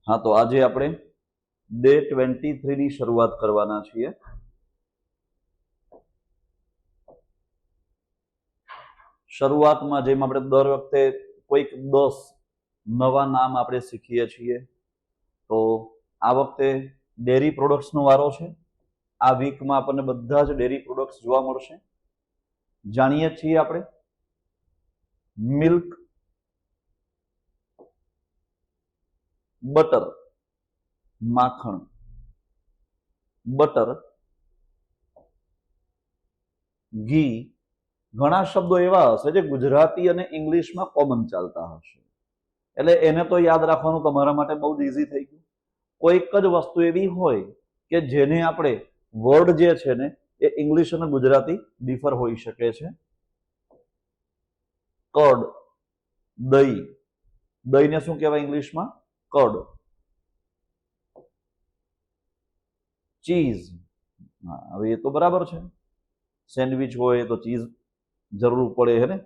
हाँ तो आज આપણે ડે 23 ની શરૂઆત કરવાના છીએ। શરૂઆતમાં જેમ આપણે દર વખતે કોઈક 10 નવા નામ આપણે શીખીએ છીએ, તો આ વખતે ડેરી પ્રોડક્ટ્સનો વારો છે। આ વીકમાં આપણને બધા જ ડેરી પ્રોડક્ટ્સ જોવા મળશે। જાણીએ છીએ આપણે મિલ્ક, બટર, માખણ, બટર, ઘી। ઘણા શબ્દો એવા હશે જે ગુજરાતી અને ઇંગ્લિશમાં કોમન ચાલતા હશે, એટલે એને તો યાદ રાખવાનું તમારા માટે બહુ જ ઈઝી થઈ ગયું। કોઈક જ વસ્તુ એવી હોય કે જેને આપણે વર્ડ જે છે ને એ ઇંગ્લિશ અને ગુજરાતી ડિફર હોઈ શકે છે। કર્ડ, દહીં, દહીંને શું કહેવાય ઇંગ્લિશમાં? કર્ડ। ચીઝ, હવે એ તો બરાબર છે, સેન્ડવિચ હોય તો ચીઝ જરૂર પડે હે ને,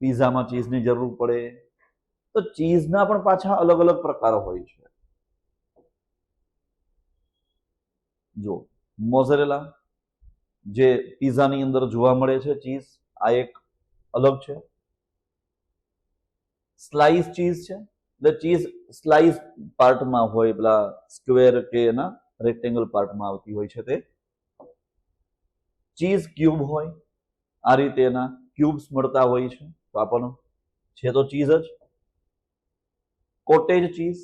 પીઝામાં ચીઝની જરૂર પડે, તો ચીઝના પણ પાછા અલગ અલગ પ્રકાર હોય છે। જો મોઝરેલા જે પીઝાની અંદર જોવા મળે છે ચીઝ, આ એક અલગ છે। સ્લાઇસ ચીઝ છે, એટલે ચીઝ સ્લાઇસ પાર્ટમાં હોય, પેલા સ્ક્વેર કે એના રેક્ટેંગલ પાર્ટમાં આવતી હોય છે તે। ચીઝ ક્યુબ હોય, આ રીતે એના ક્યુબ્સ મળતા હોય છે, તો આ પણ છે તો ચીઝ જ। કોટેજ ચીઝ,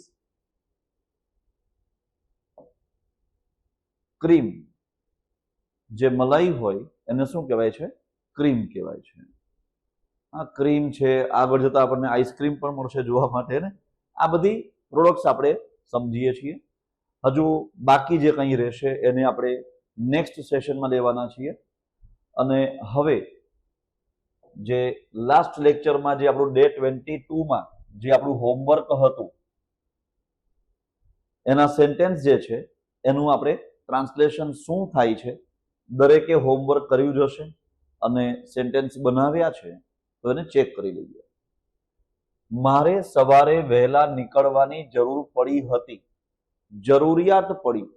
ક્રીમ, જે મલાઈ હોય એને શું કહેવાય છે? ક્રીમ કહેવાય છે। આ ક્રીમ છે, આગળ જતા આપણને આઈસ્ક્રીમ પણ મળશે જોવા માટે ને। આ બધી પ્રોડક્ટ્સ આપણે સમજીએ છીએ। હજુ બાકી જે કંઈ રહેશે એને આપણે નેક્સ્ટ સેશનમાં લેવાના છીએ। અને હવે જે લાસ્ટ લેક્ચરમાં જે આપણું ડે 22માં જે આપણું હોમવર્ક હતું, એના સેન્ટેન્સ જે છે એનું આપણે ટ્રાન્સલેશન શું થાય છે, દરેકે હોમવર્ક કર્યું જ હશે અને સેન્ટેન્સ બનાવ્યા છે તો એને ચેક કરી લઈએ। મારે સવારે વહેલા નીકળવાની જરૂર પડી હતી, જરૂરિયાત પડી,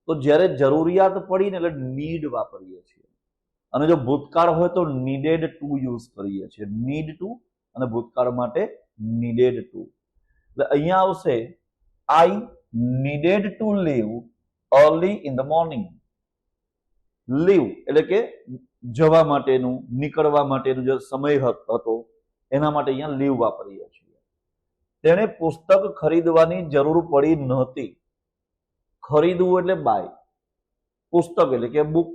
તો જ્યારે જરૂરિયાત પડી ને એટલે નીડ વાપરીએ છીએ, અને જો ભૂતકાળ હોય તો નીડેડ ટુ યુઝ કરીએ છીએ। નીડ ટુ અને ભૂતકાળ માટે નીડેડ ટુ। એટલે અહીંયા આવશે I needed to leave early in the morning. Leave એટલે કે જવા માટેનું, નીકળવા માટેનું જે સમય હતો એના માટે અહીંયા લીવ વાપરીએ છીએ। તેણે પુસ્તક ખરીદવાની જરૂર પડી નહોતી। ખરીદવું એટલે બાય, પુસ્તક એટલે કે બુક,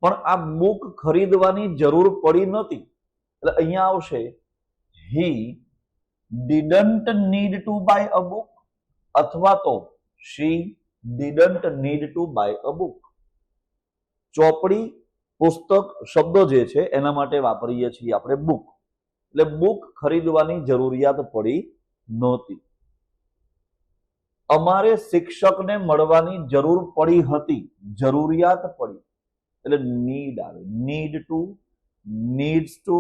પણ આ બુક ખરીદવાની જરૂર પડી નહોતી એટલે અહીંયા આવશે he didn't need to buy a book, અથવા તો she didn't need to buy a book. ચોપડી, પુસ્તક શબ્દો જે છે એના માટે વાપરીએ છીએ આપણે બુક, એટલે બુક ખરીદવાની જરૂરિયાત પડી નહોતી। અમારે શિક્ષકને મળવાની જરૂર પડી હતી, જરૂરિયાત પડી એટલે નીડ આવે, નીડ ટુ, નીડ્સ ટુ,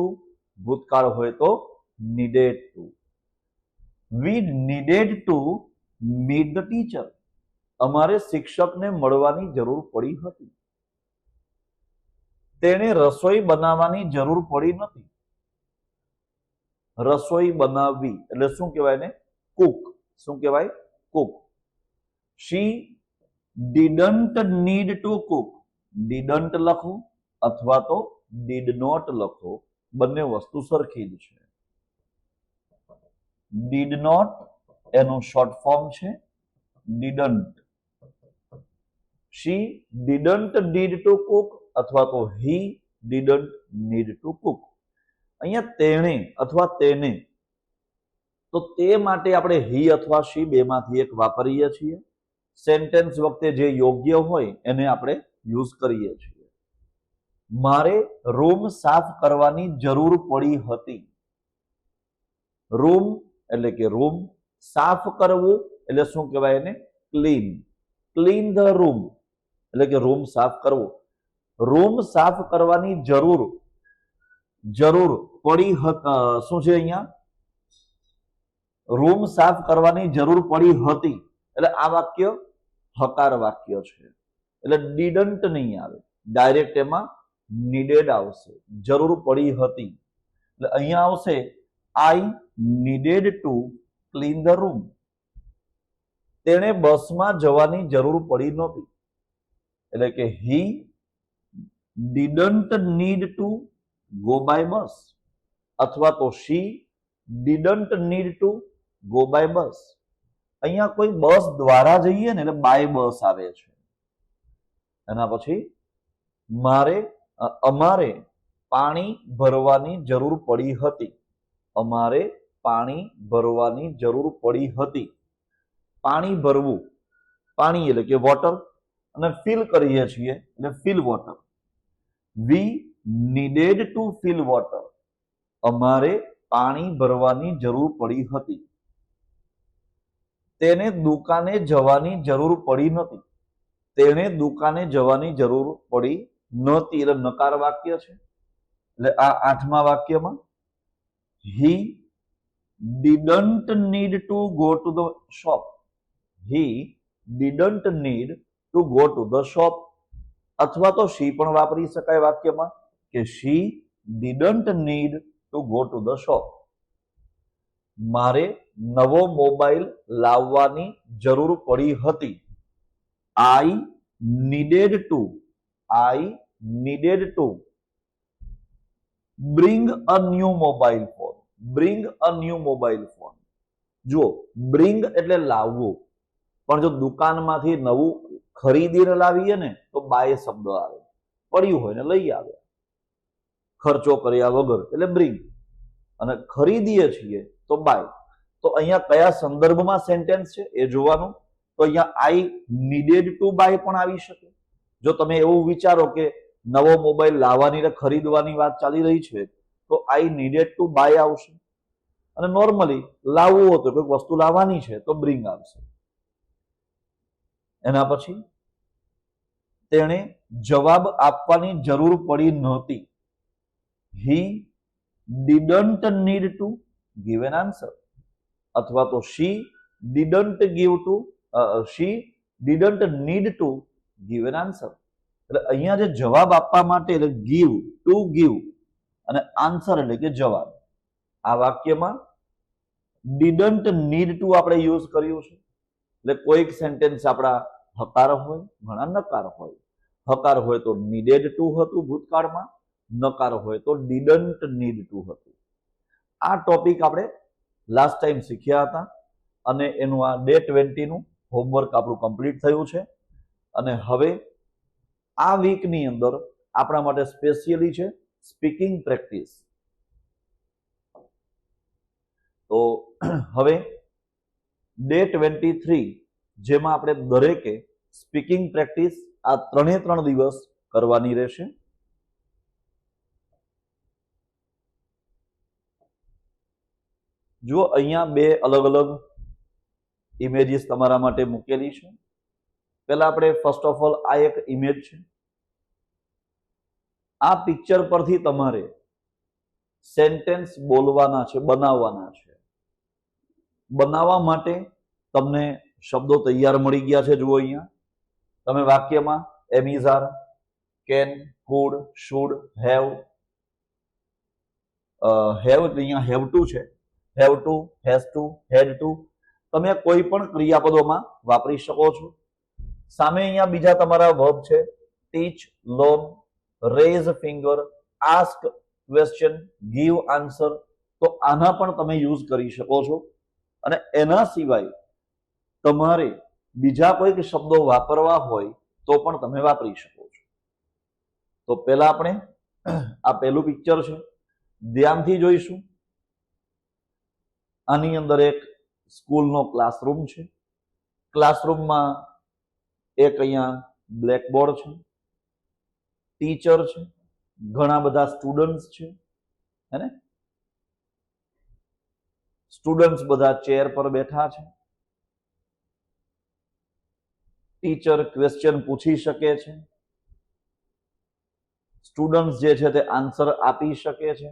ભૂતકાળ હોય તો needed to. We needed to meet the teacher, અમારે શિક્ષકને મળવાની જરૂર પડી હતી। તેણે રસોઈ બનાવવાની જરૂર પડી નથી, રસોઈ બનાવવી એટલે શું કહેવાય ને? કુક। શું કહેવાય? Cook. She didn't need to cook, didn't લખો અથવા તો ડીડ નોટ લખો, બંને વસ્તુ સરખી જ છે। ડીડ નોટ એનું શોર્ટ ફોર્મ છે didn't. She didn't need to cook અથવા તો he didn't need to cook. અહીંયા તેણે અથવા તેને, તો તે માટે આપણે હી અથવા શી બેમાંથી એક વાપરીએ છીએ। સેન્ટેન્સ વખતે જે યોગ્ય હોય એને આપણે યુઝ કરીએ છીએ। મારે રૂમ સાફ કરવાની જરૂર પડી હતી। રૂમ એટલે કે રૂમ, સાફ કરવું એટલે શું કહેવાય એને? ક્લીન। ક્લીન ધ રૂમ એટલે કે રૂમ સાફ કરવો। રૂમ સાફ કરવાની જરૂર પડી, શું છે અહીંયા? રૂમ સાફ કરવાની જરૂર પડી હતી, એટલે આ વાક્ય હકાર વાક્ય છે, એટલે ડીડન્ટ નહીં આવે, ડાયરેક્ટ એમાં નીડેડ આવશે, જરૂર પડી હતી. એટલે અહીંયા આવશે I needed to clean the room. તેણે બસમાં જવાની જરૂર પડી નહોતી, એટલે કે he didn't need to go by bus, અથવા તો she didn't need to go by bus. અહીંયા કોઈ બસ દ્વારા જઈએ ને એટલે બાય બસ આવે છે. એના પછી અમારે પાણી ભરવાની જરૂર પડી હતી. અમારે પાણી ભરવાની જરૂર પડી હતી. પાણી ભરવું, પાણી એટલે કે વોટર, અને ફિલ કરીએ છીએ એટલે fill water. We needed to fill water. અમારે પાણી ભરવાની જરૂર પડી હતી. તેને દુકાને જવાની જરૂર પડી નથી. તેણે દુકાને જવાની જરૂર પડી નહોતી, એટલે નકાર વાક્ય છે. એટલે આ 8મા વાક્યમાં he didn't need to go to the shop. He didn't need to go to the shop. અથવા તો શી પણ વાપરી શકાય વાક્યમાં, કે she didn't need to go to the shop. મારે નવો મોબાઈલ લાવવાની જરૂર પડી હતી. I needed to bring a new mobile phone. Bring a new mobile phone. જુઓ, બ્રિંગ એટલે લાવવું, પણ જો દુકાનમાંથી નવું ખરીદીને લાવીએ ને તો બાય શબ્દ આવે, પડ્યું હોય ને લઈ આવે, ખર્ચો કર્યા વગર, એટલે બ્રિંગ. અને ખરીદીએ છીએ તો બાય. તો અહીંયા કયા સંદર્ભમાં સેન્ટેન્સ છે એ જોવાનું. તો અહીંયા આઈ નીડેડ ટુ બાય પણ આવી શકે. જો તમે એવું વિચારો કે નવો મોબાઈલ લાવવાની ને ખરીદવાની વાત ચાલી રહી છે, તો આઈ નીડેડ ટુ બાય આવશે. અને નોર્મલી લાવવું હતું, કોઈક વસ્તુ લાવવાની છે તો બ્રિંગ આવશે. એના પછી તેણે જવાબ આપવાની જરૂર પડી નહોતી. He didn't need to give an answer. અથવા તો she didn't need to give an answer. એટલે અહીંયા જે જવાબ આપવા માટે, એટલે ગીવ, ટુ ગીવ, અને આન્સર એટલે કે જવાબ. આ વાક્યમાં ડીડન્ટ નીડ ટુ આપણે યુઝ કર્યું છે. એટલે કોઈક સેન્ટેન્સ આપણા હકાર હોય, ઘણા નકાર હોય. હકાર હોય તો નીડેડ ટુ હતું ભૂતકાળમાં, નકાર હોય તો ડીડન્ટ નીડ ટુ હતું. આ ટોપિક આપણે લાસ્ટ ટાઈમ શીખ્યા હતા, અને એનું આ ડે 20 નું હોમવર્ક આપણું કમ્પ્લીટ થયું છે. અને હવે આ વીકની અંદર આપણા માટે સ્પેશિયલી છે સ્પીકિંગ પ્રેક્ટિસ. તો હવે ડે 23, જેમાં આપણે દરેકે સ્પીકિંગ પ્રેક્ટિસ આ 3 દિવસ કરવાની રહેશે. જો અહીંયા 2 અલગ અલગ ઇમેજીસ તમારા માટે મૂકેલી છે. પહેલા આપણે ફર્સ્ટ ઓફ ઓલ આ એક ઇમેજ છે. આ પિક્ચર પરથી તમારે સેન્ટેન્સ બોલવાના છે, બનાવવાના છે. બનાવવા માટે તમને શબ્દો તૈયાર મળી ગયા છે. જુઓ અહીંયા તમે વાક્યમાં am is are, can, could, should, have, અહીંયા હેવ ટુ છે, have to, has to, had to, તમે કોઈ પણ ક્રિયાપદોમાં વાપરી શકો છો. સામે અહીંયા બીજા તમારા વર્બ છે, teach, learn, raise finger, ask question, give answer. તો આના પણ તમે યુઝ કરી શકો છો. અને એના સિવાય તમારે બીજા કોઈક શબ્દો વાપરવા હોય તો પણ તમે વાપરી શકો છો. તો પહેલા આપણે આ પહેલું પિક્ચર છે, ધ્યાનથી જોઈશું. આની અંદર એક સ્કૂલનો ક્લાસરૂમ છે. ક્લાસરૂમમાં એક અહીંયા બ્લેકબોર્ડ છે, ટીચર છે, ઘણા બધા સ્ટુડન્ટ્સ છે, હે ને? સ્ટુડન્ટ્સ બધા ચેર પર બેઠા છે. ટીચર ક્વેશ્ચન પૂછી શકે છે. સ્ટુડન્ટ્સ જે છે તે આન્સર આપી શકે છે.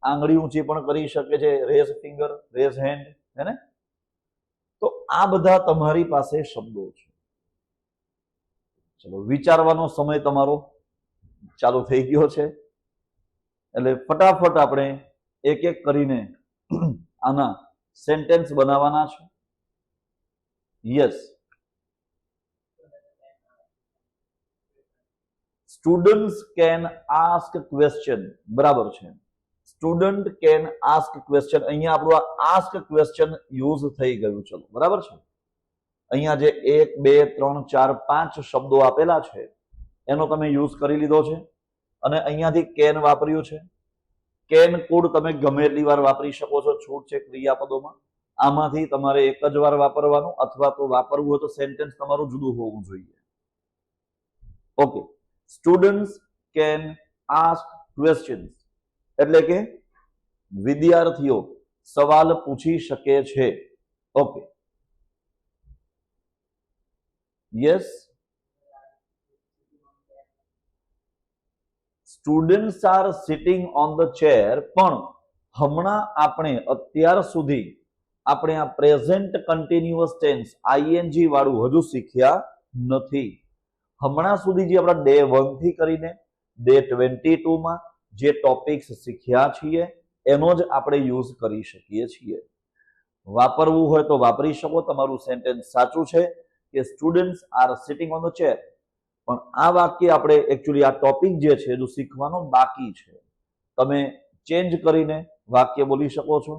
આંગળી ઊંચી પણ કરી શકે છે, રેઝ ફિંગર, રેઝ હેન્ડ, હે ને? તો આ બધા તમારી પાસે શબ્દો છે. ચલો, વિચારવાનો સમય તમારો ચાલુ થઈ ગયો છે, એટલે ફટાફટ આપણે એક એક કરીને આના સેન્ટેન્સ બનાવવાના છે. Yes, students can ask question. બરાબર છે, સ્ટુડન્ટ કેન આસ્ક ક્વેશ્ચન. અહીંયા આપણું આ આસ્ક ક્વેશ્ચન યુઝ થઈ ગયું. ચલો, બરાબર છે. અહીંયા જે 1 2 3 4 5 શબ્દો આપેલા છે એનો તમે યુઝ કરી લીધો છે, અને અહીંયાથી કેન વાપર્યું છે. કેન કુડ તમે ગમે એટલી વાર વાપરી શકો છો, છૂટ છે ક્રિયાપદોમાં. આમાંથી તમારે એક જ વાર વાપરવાનું, અથવા તો વાપરવું હોય તો સેન્ટેન્સ તમારું જુદું હોવું જોઈએ. Okay, students can ask questions એટલે કે વિદ્યાર્થીઓ સવાલ પૂછી શકે છે. Okay, yes, students are sitting on the chair. પણ હમણાં આપણે અત્યાર સુધી આપણે આ પ્રેઝન્ટ કન્ટિન્યુઅસ ટેન્સ આઈએનજી વાળું હજુ શીખ્યા નથી. હમણાં સુધી જે આપણા ડે 1 થી કરીને ડે 22 માં જે ટોપિક્સ શીખ્યા છીએ એનો જ આપણે યુઝ કરી શકીએ છીએ. વાપરવું હોય તો વાપરી શકો. તમારું સેન્ટેન્સ સાચું છે કે students are sitting on the chair, પણ આ વાક્ય આપણે એકચ્યુઅલી આ ટોપિક જે છે હજુ શીખવાનો બાકી છે. તમે ચેન્જ કરીને વાક્ય બોલી શકો છો.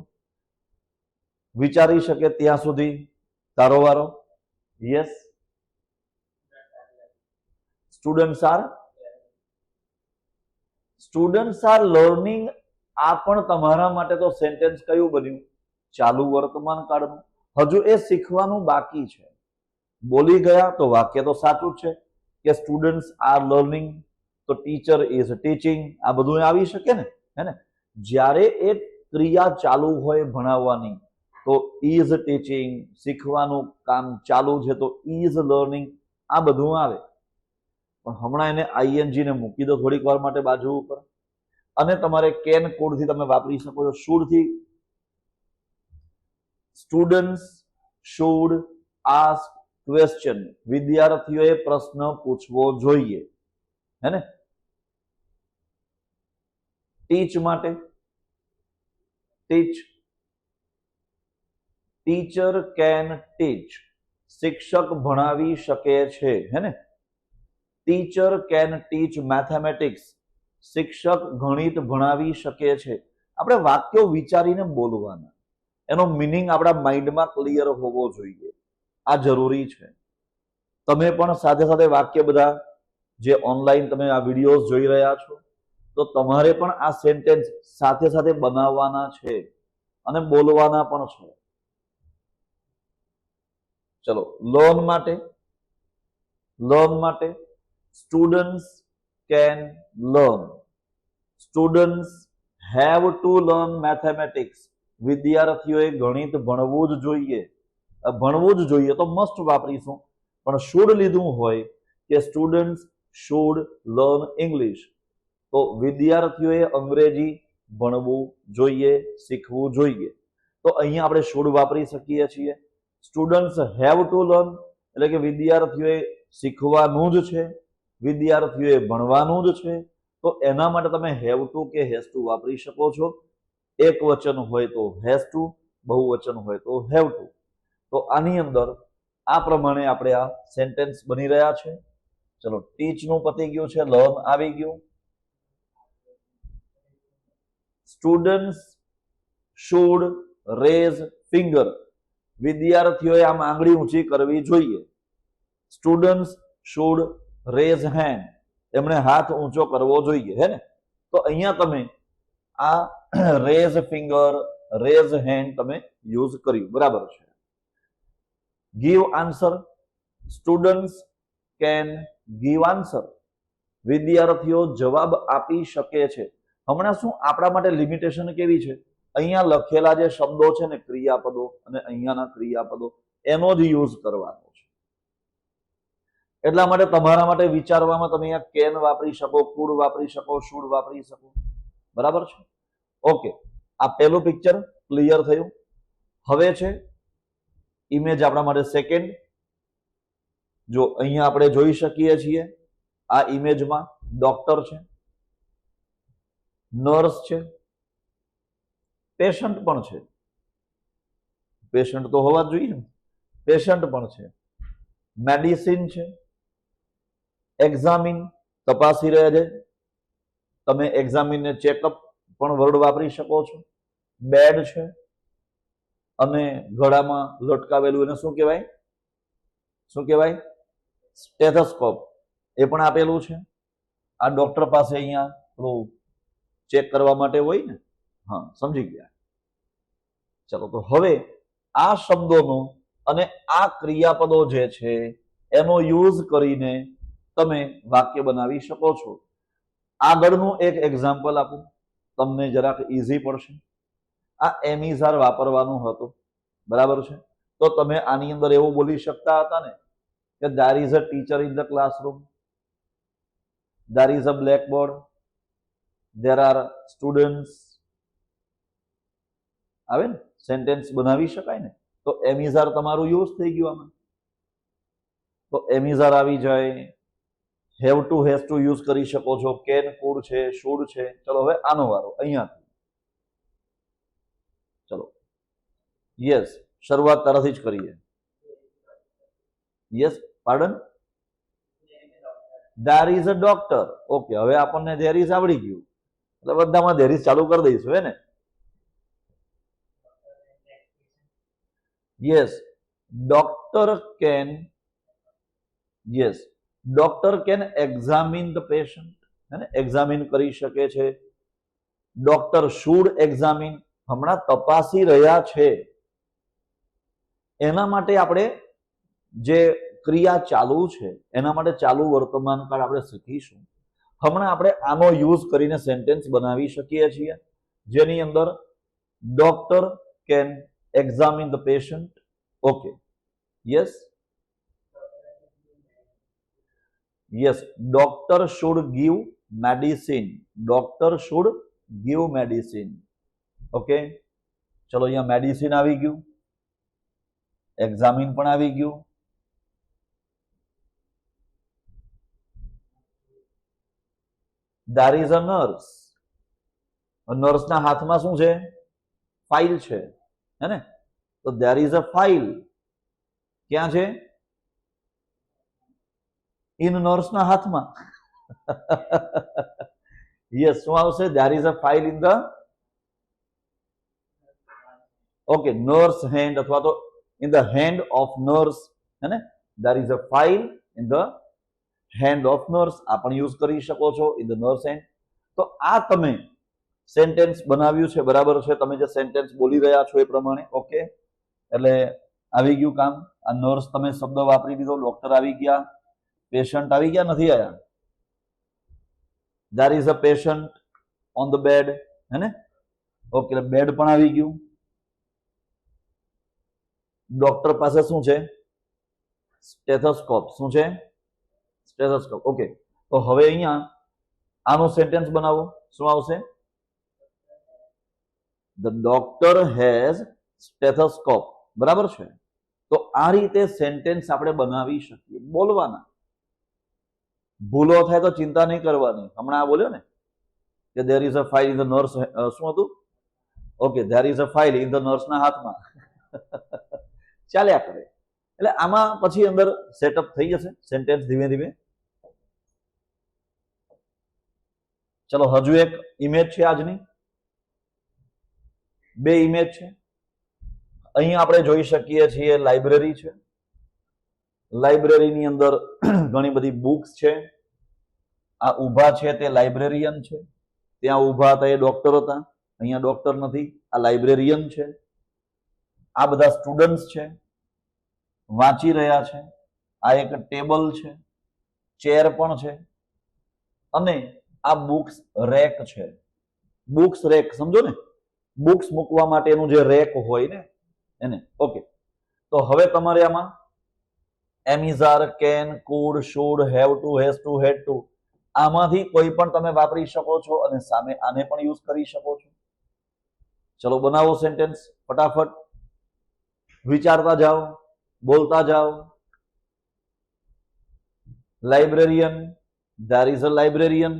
વિચારી શકે ત્યાં સુધી તારો વારો. Yes, students are learning. આ પણ તમારા માટે તો સેન્ટેન્સ કયું બન્યું? ચાલુ વર્તમાન કાળનું. હજુ એ શીખવાનું બાકી છે. બોલી ગયા તો વાક્ય તો સાચું જ છે કે સ્ટુડન્ટ્સ આર લર્નિંગ, તો ટીચર ઇઝ ટીચિંગ. આ બધું આવી શકે ને, હે ને? જ્યારે એ ક્રિયા ચાલુ હોય ભણાવવાની તો ઇઝ ટીચિંગ, શીખવાનું કામ ચાલુ છે તો ઇઝ લર્નિંગ, આ બધું આવે. પણ હમણાં એને આઈએનજી ને મૂકી દો થોડીક વાર માટે બાજુ ઉપર, અને તમારે કેન કોડથી તમે વાપરી શકો છો. શુડથી સ્ટુડન્ટ્સ શુડ આસ્ક ક્વેશ્ચન. વિદ્યાર્થીઓએ પ્રશ્ન પૂછવો જોઈએ, હે ને? ટીચ માટે ટીચ, ટીચર કેન ટીચ. શિક્ષક ભણાવી શકે છે, હે ને? Teacher can teach mathematics. શિક્ષક ગણિત ભણાવી શકે છે. આપણે વાક્યો વિચારીને બોલવાના, એનો મિનિંગ આપણા માઇન્ડમાં ક્લિયર હોવો જોઈએ. આ જરૂરી છે. તમે પણ સાથે સાથે વાક્ય બધા જે ઓનલાઈન તમે આ વિડીયોઝ જોઈ રહ્યા છો તો તમારે પણ આ સેન્ટેન્સ સાથે સાથે બનાવવાના છે અને બોલવાના પણ છે. ચલો, લર્ન માટે students can learn. Students have to learn mathematics. વિદ્યાર્થીઓએ ગણિત ભણવું જ જોઈએ. ભણવું જ જોઈએ તો મસ્ટ વાપરીશું, પણ શુડ લીધું હોય કે સ્ટુડન્ટ્સ શુડ લર્ન ઇંગ્લિશ, તો વિદ્યાર્થીઓએ અંગ્રેજી ભણવું જોઈએ, શીખવું જોઈએ. તો અહીંયા આપણે શુડ વાપરી શકીએ છીએ. સ્ટુડન્ટ્સ હેવ ટુ લર્ન એટલે કે વિદ્યાર્થીઓએ શીખવાનું જ છે, વિદ્યાર્થીઓએ ભણવાનું જ છે. તો એના માટે તમે હેવ ટુ કે હેઝ ટુ વાપરી શકો છો. એક વચન હોય તો હેઝ ટુ, બહુવચન હોય તો હેવ ટુ. તો આની અંદર આ પ્રમાણે આપણે આ સેન્ટેન્સ બની રહ્યા છે. ચલો, ટીચ નું પતી ગયું છે, લર્ન આવી ગયું. Students should raise finger. વિદ્યાર્થીઓએ આમ આંગળી ઊંચી કરવી જોઈએ. Students should raise hand. એમણે હાથ ઊંચો કરવો જોઈએ, હે ને? તો અહીંયા તમે આ રેઝ ફિંગર, રેઝ હેન્ડ તમે યુઝ કર્યું, બરાબર છે. Give answer. Students can give answer. વિદ્યાર્થીઓ જવાબ આપી શકે છે. હમણાં શું આપણા માટે લિમિટેશન કેવી છે? અહીંયા લખેલા જે શબ્દો છે ને ક્રિયાપદો, અને અહીંયાના ક્રિયાપદો એનો જ યુઝ કરવાનો છે. એટલા માટે તમારા માટે વિચારવામાં તમે અહીંયા કેન વાપરી શકો, કુડ વાપરી શકો, શુડ વાપરી શકો, બરાબર છે? ઓકે, આ પહેલું પિક્ચર ક્લિયર થયું. હવે છે ઇમેજ આપણા માટે સેકન્ડ. જો અહીંયા આપણે જોઈ શકીએ છીએ આ ઇમેજમાં ડોક્ટર છે, નર્સ છે, પેશન્ટ પણ છે. પેશન્ટ તો હોવા જ જોઈએ ને, પેશન્ટ પણ છે, મેડિસિન છે, એક્ઝામિન તપાસી રહ્યા છે. તમે એક્ઝામિનને ચેકઅપ પણ વર્ડ વાપરી શકો છો. બેડ છે અને ગળામાં લટકાવેલું એને શું કહેવાય? શું કહેવાય? સ્ટેથોસ્કોપ. એ પણ આપેલું છે. આ ડોક્ટર પાસે અહીંયા થોડું ચેક કરવા માટે હોય ને. હા, સમજી ગયા. ચલો, તો હવે આ શબ્દોનો અને આ ક્રિયાપદો જે છે એનો યુઝ કરીને તમે વાક્ય બનાવી શકો છો. આગળનું એક એક્ઝામ્પલ આપું, તમને જરાક ઈઝી પડશે. આ એમિઝાર વાપરવાનું હતું, બરાબર છે? તો તમે આની અંદર એવું બોલી શકતા હતા ને કે there is a teacher in the classroom, there is a blackboard, there are students. આવે ને, સેન્ટેન્સ બનાવી શકાય ને. તો એમિઝાર તમારું યુઝ થઈ ગયું આમાં. તો એમિઝાર આવી જાય. Have to has to use કરી શકો છો. કેન, કુડ છે, શુડ છે. ચલો હવે આનો વારો અહીંયાથી. ચલો, યસ, શરૂઆત તરફથી જ કરીએ. Yes, pardon. there is a doctor. Okay, હવે આપણને there is આવડી ગયું એટલે બધામાં there is ચાલુ કરી દઈશું, હે ને? Yes, doctor can, yes, doctor can examine the patient, હે ને? એક્ઝામિન કરી શકે છે. ડોક્ટર should examine, હમણાં તપાસી રહ્યા છે. એના માટે આપણે જે ક્રિયા ચાલુ છે એના માટે ચાલુ વર્તમાન કાળ આપણે શીખીશું. હમણાં આપણે આનો યુઝ કરીને સેન્ટેન્સ બનાવી શકીએ છીએ જેની અંદર doctor can examine the patient. Okay, yes, yes, doctor should give medicine. Doctor should give medicine. Okay, ચલો, અહીંયા મેડિસિન આવી ગયું, એક્ઝામિન પણ આવી ગયું. there is a nurse. નર્સના હાથમાં શું છે? ફાઇલ છે, હે ને? તો there is a file. ક્યાં છે? ઇન નર્સના હાથમાં. યસ, શું આવશે? there is a file in the, okay, nurse hand અથવા તો in the hand of nurse, હે ને? there is a file in the hand of nurse. આ પણ યુઝ કરી શકો છો, in the nurse hand. તો આ તમે સેન્ટેન્સ બનાવ્યું છે, બરાબર છે? તમે જે સેન્ટેન્સ બોલી રહ્યા છો એ પ્રમાણે. ઓકે, એટલે આવી ગયું કામ. આ નર્સ તમે શબ્દ વાપરી દીધો, ડોક્ટર આવી ગયા, પેશન્ટ આવી ગયા, નથી આયા? there is a patient on the bed, હે ને? ઓકે, બેડ પણ આવી ગયું. ડોક્ટર પાસે શું છે? સ્ટેથોસ્કોપ. શું છે? સ્ટેથોસ્કોપ. ઓકે, તો હવે અહીંયા આનો સેન્ટેન્સ બનાવો. શું આવશે? the doctor has stethoscope. બરાબર છે? તો આ રીતે સેન્ટેન્સ આપણે બનાવી શકીએ, બોલવાના. ભૂલો થાય તો ચિંતા નહીં કરવાની. હમણાં આ બોલ્યો ને કે there is a file in the nurse, શું હતું? Okay, there is a file in the nurse ના હાથમાં. ચાલ્યા કરે. એટલે આમાં પછી અંદર સેટઅપ થઈ જશે સેન્ટેન્સ ધીમે ધીમે. ચલો, હજુ એક ઇમેજ છે આજની. બે ઇમેજ છે. અહીં આપણે જોઈ શકીએ છીએ લાઇબ્રેરી છે. લાઇબ્રેરીની અંદર ઘણી બધી બુક્સ છે. આ ઊભા છે તે લાઇબ્રેરિયન છે. ત્યાં ઊભા હતા એ ડોક્ટર હતા. અહીંયા ડોક્ટર નથી, આ લાઇબ્રેરિયન છે. આ બધા સ્ટુડન્ટ્સ છે, વાંચી રહ્યા છે. આ એક ટેબલ છે, ચેર પણ છે, અને આ બુક્સ રેક છે. બુક્સ રેક સમજો ને, બુક્સ મૂકવા માટેનું જે રેક હોય ને એને. ઓકે, તો હવે તમારે આમાં am is are, can, could, should, have to, has to, had to, આમાંથી કોઈ પણ તમે વાપરી શકો છો અને સામે આને પણ યુઝ કરી શકો છો. ચલો, બનાવો સેન્ટેન્સ ફટાફટ. વિચારતા જાઓ, બોલતા જાઓ. Librarian, there is a librarian.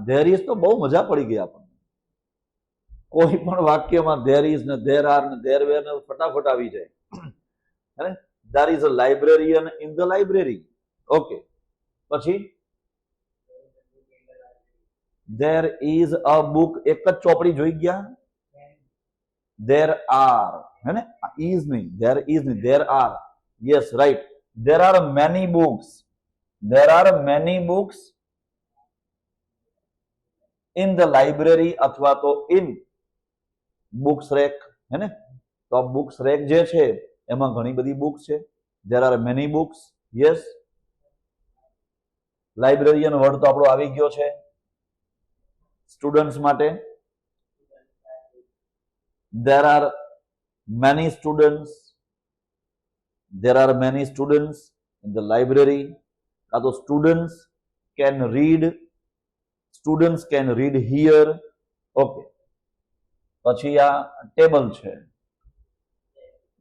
There is તો બહુ મજા પડી ગઈ આપણને. કોઈ પણ વાક્યમાં ધેર ઇઝ ને ધેર આર ને ધેર વેર ને ફટાફટ આવી જાય. There is a librarian in the library. Okay, પછી ધેર ઇઝ અ બુક, એક જ ચોપડી જોઈ ગયા. ધેર આર, હે ને, ઇઝ નહીં, ધેર ઇઝ નહીં, there are. Yes, right. There are many books. There are many books in the library અથવા તો ઇન બુક્સ રેક, હે ને. તો આ બુક્સ રેક જે છે એમાં ઘણી બધી બુક્સ છે. There are many books. Yes. Librarian word તો આપણો આવી ગયો છે સ્ટુડન્ટ્સ માટે. there are many students, there are many students in the library. કાં તો students can read here. Okay, પછી આ ટેબલ છે.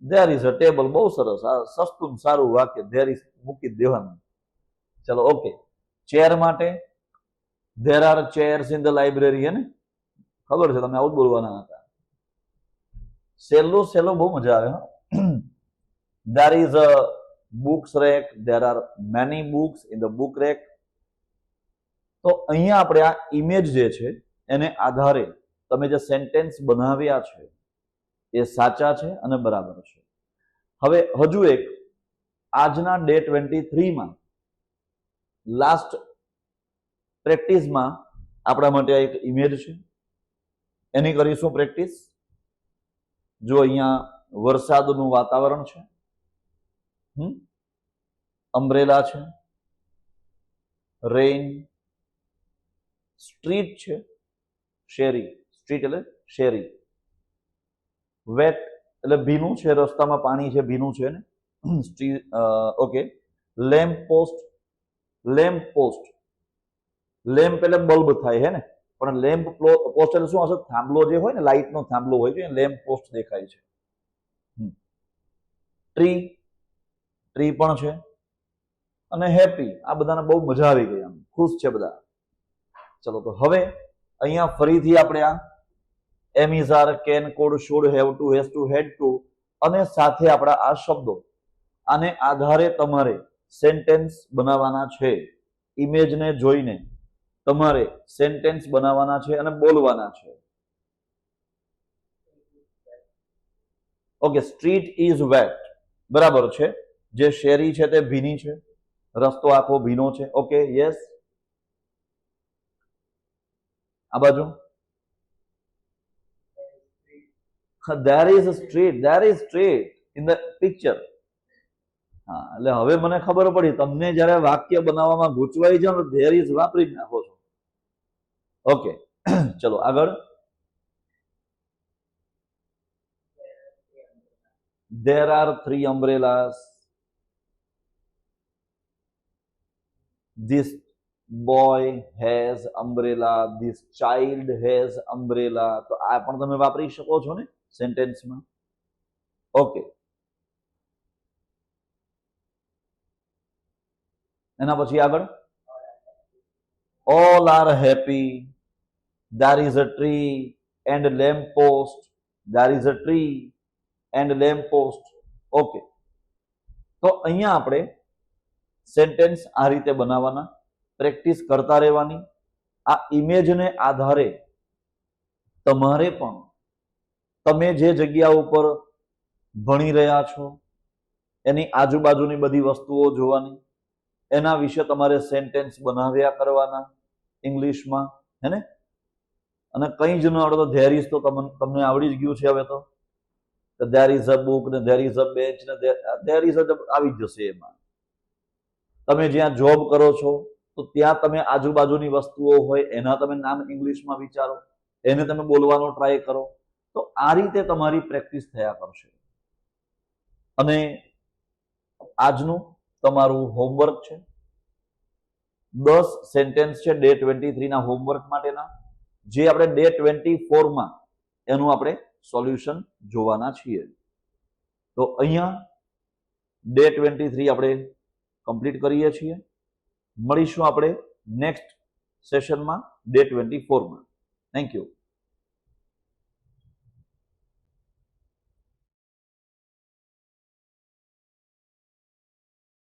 there is a table, બહુ સરસ, આ સસ્તું સારું વાક્ય. there is મૂકી દેવાનું. ચલો, ઓકે. ચેર માટે there are chairs in the library, હે ને. ખબર છે, તમે આવું જ બોલવાના હતા. સહેલું બહુ મજા આવે. there is a books rack, there are many books in the book rack. તો અહીંયા આપણે આ ઇમેજ જે છે એને આધારે તમે જે સેન્ટેન્સ બનાવ્યા છે એ સાચા છે અને બરાબર છે. હવે હજુ એક આજના ડે 23 માં લાસ્ટ પ્રેક્ટિસમાં આપણા માટે એક ઇમેજ છે, એની કરીશું પ્રેક્ટિસ. જો અહીંયા વરસાદનું વાતાવરણ છે, અમ્બ્રેલા છે, રેઇન, સ્ટ્રીટ છે, શેરી, સ્ટ્રીટ એટલે શેરી, વેટ એટલે ભીનું છે, રસ્તામાં પાણી છે, ભીનું છે ને. Okay. Lamp post, lamp post, lamp એટલે બલ્બ થાય, હે ને. પણ લેમ્પ પોસ્ટ એટલે શું હશે? થાંભલો જે હોય ને, લાઇટનો થાંભલો હોય છે, લેમ્પ પોસ્ટ દેખાય છે. ટ્રી, ટ્રી પણ છે. અને હેપી, આ બધાને બહુ મજા આવી ગઈ, આમ ખુશ છે બધા. ચલો, તો હવે અહીંયા ફરીથી આપણે આ am is are, can, could, should, have to, has to, had to અને સાથે આપણા આ શબ્દો, આને આધારે તમારે સેન્ટેન્સ બનાવવાના છે. ઇમેજને જોઈને તમારે સેન્ટેન્સ બનાવવાના છે અને બોલવાના છે. ઓકે. સ્ટ્રીટ ઇઝ વેટ, બરાબર છે. જે શેરી છે તે ભીની છે, રસ્તો આખો ભીનો છે. Okay, yes. આ બાજુ there is a street, there is street in the picture. હા, એટલે હવે મને ખબર પડી, તમને જયારે વાક્ય બનાવવામાં ગૂંચવાઈ જાવ there is વાપરી જ નાખો છો. ઓકે, ચલો આગળ. there are 3 umbrellas. this boy has umbrella, this child has umbrella. તો આ પણ તમે વાપરી શકો છો ને સેન્ટેન્સમાં. ઓકે. એના પછી આગળ all are happy, there is a tree and a lamp post, there is a tree and a lamp post. Okay. તો અહીંયા આપણે સેન્ટેન્સ આ રીતે બનાવવાના, પ્રેક્ટિસ કરતા રહેવાની. આ ઇમેજને આધારે તમારે પણ તમે જે જગ્યા ઉપર ભણી રહ્યા છો એની આજુબાજુની બધી વસ્તુઓ જોવાની, એના વિશે તમારે સેન્ટેન્સ બનાવ્યા કરવાના ઇંગ્લિશમાં, હે ને. અને કંઈ જ ન આવડે તો ધેર ઇઝ તો તમને આવડી જ ગયું છે હવે તો. ધેર ઇઝ અ બુક ને ધેર ઇઝ અ બેન્ચ ને ધેર ઇઝ આવી જ જશે એમાં. તમે જ્યાં જોબ કરો છો તો ત્યાં તમે આજુબાજુની વસ્તુઓ હોય એના તમે નામ ઇંગ્લિશમાં વિચારો, એને તમે બોલવાનો ટ્રાય કરો. તો આ રીતે તમારી પ્રેક્ટિસ થયા કરશે. અને આજનું તમારું હોમવર્ક છે, 10 સેન્ટેન્સ છે ડે 23 ના હોમવર્ક માટેના, જે આપણે ડે 24 માં એનું આપણે સોલ્યુશન જોવાના છીએ. તો અહીંયા ડે 23 આપણે કમ્પ્લીટ કરીએ છીએ. મળીશું આપણે નેક્સ્ટ સેશનમાં ડે 24માં. Thank you.